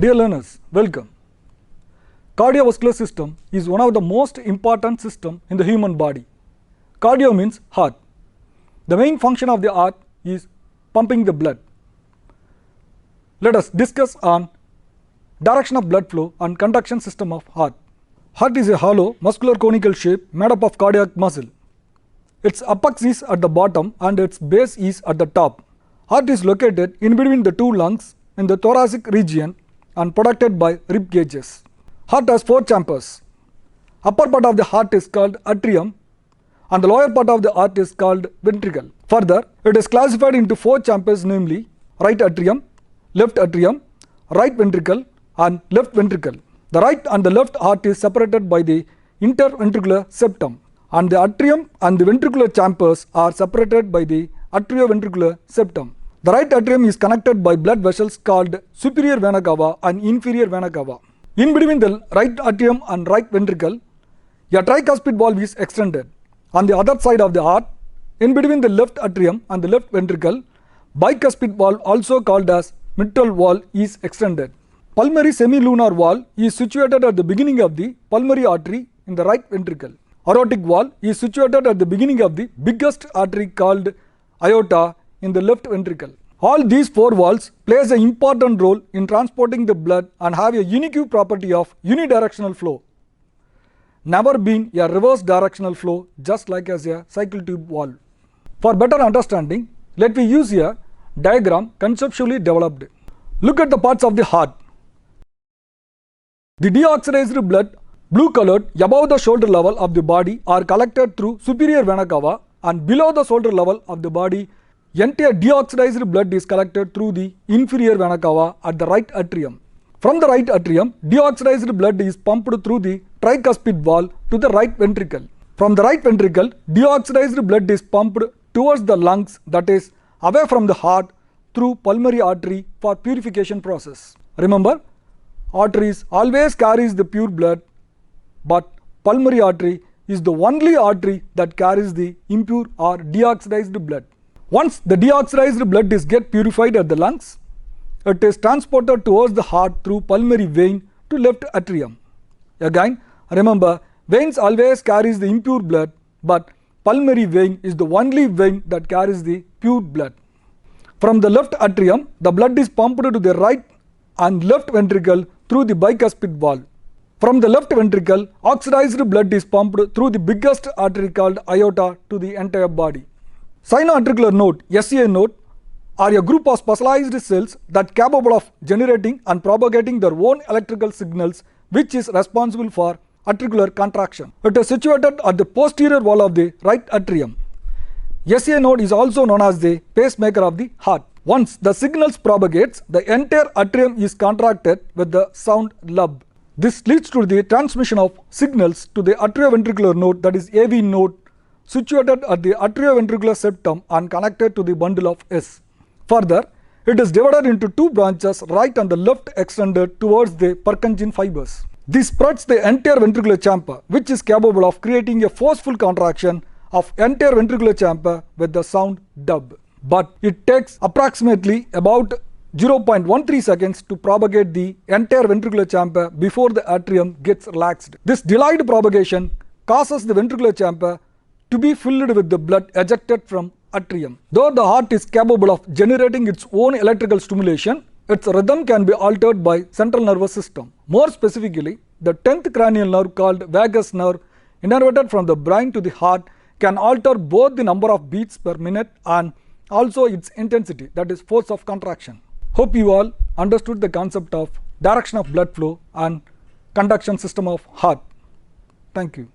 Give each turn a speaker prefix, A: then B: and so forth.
A: Dear learners, welcome. Cardiovascular system is one of the most important systems in the human body. Cardio means heart. The main function of the heart is pumping the blood. Let us discuss on direction of blood flow and conduction system of heart. Heart is a hollow muscular conical shape made up of cardiac muscle. Its apex is at the bottom and its base is at the top. Heart is located in between the two lungs in the thoracic region and protected by rib cages. Heart has four chambers. Upper part of the heart is called atrium and the lower part of the heart is called ventricle. Further, it is classified into four chambers, namely right atrium, right ventricle and left ventricle. The right and the left heart is separated by the interventricular septum, and the atrium and the ventricular chambers are separated by the atrioventricular septum. The right atrium is connected by blood vessels called superior vena cava and inferior vena cava. In between the right atrium and right ventricle, a tricuspid valve is extended. On the other side of the heart, in between the left atrium and the left ventricle, bicuspid valve, also called as mitral valve, is extended. Pulmonary semilunar valve is situated at the beginning of the pulmonary artery in the right ventricle. Aortic valve is situated at the beginning of the biggest artery called aorta in the left ventricle. All these four valves plays an important role in transporting the blood and have a unique property of unidirectional flow. Never been a reverse directional flow, just like as a cycle tube valve. For better understanding, let me use a diagram conceptually developed. Look at the parts of the heart. The deoxidized blood, blue colored, above the shoulder level of the body are collected through superior vena cava, and below the shoulder level of the body, entire deoxidized blood is collected through the inferior vena cava at the right atrium. From the right atrium, deoxidized blood is pumped through the tricuspid valve to the right ventricle. From the right ventricle, deoxidized blood is pumped towards the lungs, that is, away from the heart, through pulmonary artery for purification process. Remember, arteries always carries the pure blood, but pulmonary artery is the only artery that carries the impure or deoxidized blood. Once the deoxidized blood is get purified at the lungs, it is transported towards the heart through pulmonary vein to left atrium. Again, remember, veins always carries the impure blood, but pulmonary vein is the only vein that carries the pure blood. From the left atrium, the blood is pumped to the right and left ventricle through the bicuspid valve. From the left ventricle, oxidized blood is pumped through the biggest artery called aorta to the entire body. Sinoatricular node, SCA node, are a group of specialized cells that capable of generating and propagating their own electrical signals, which is responsible for atricular contraction. It is situated at the posterior wall of the right atrium. SCA node is also known as the pacemaker of the heart. Once the signals propagates, the entire atrium is contracted with the sound lub. This leads to the transmission of signals to the atrioventricular node, that is AV node, situated at the atrioventricular septum and connected to the bundle of S. Further, it is divided into two branches, right and the left, extended towards the Purkinje fibers. This spreads the entire ventricular chamber, which is capable of creating a forceful contraction of entire ventricular chamber with the sound dub. But it takes approximately about 0.13 seconds to propagate the entire ventricular chamber before the atrium gets relaxed. This delayed propagation causes the ventricular chamber to be filled with the blood ejected from atrium. Though the heart is capable of generating its own electrical stimulation, its rhythm can be altered by central nervous system. More specifically, the 10th cranial nerve called vagus nerve, innervated from the brain to the heart, can alter both the number of beats per minute and also its intensity, that is force of contraction. Hope you all understood the concept of direction of blood flow and conduction system of heart. Thank you.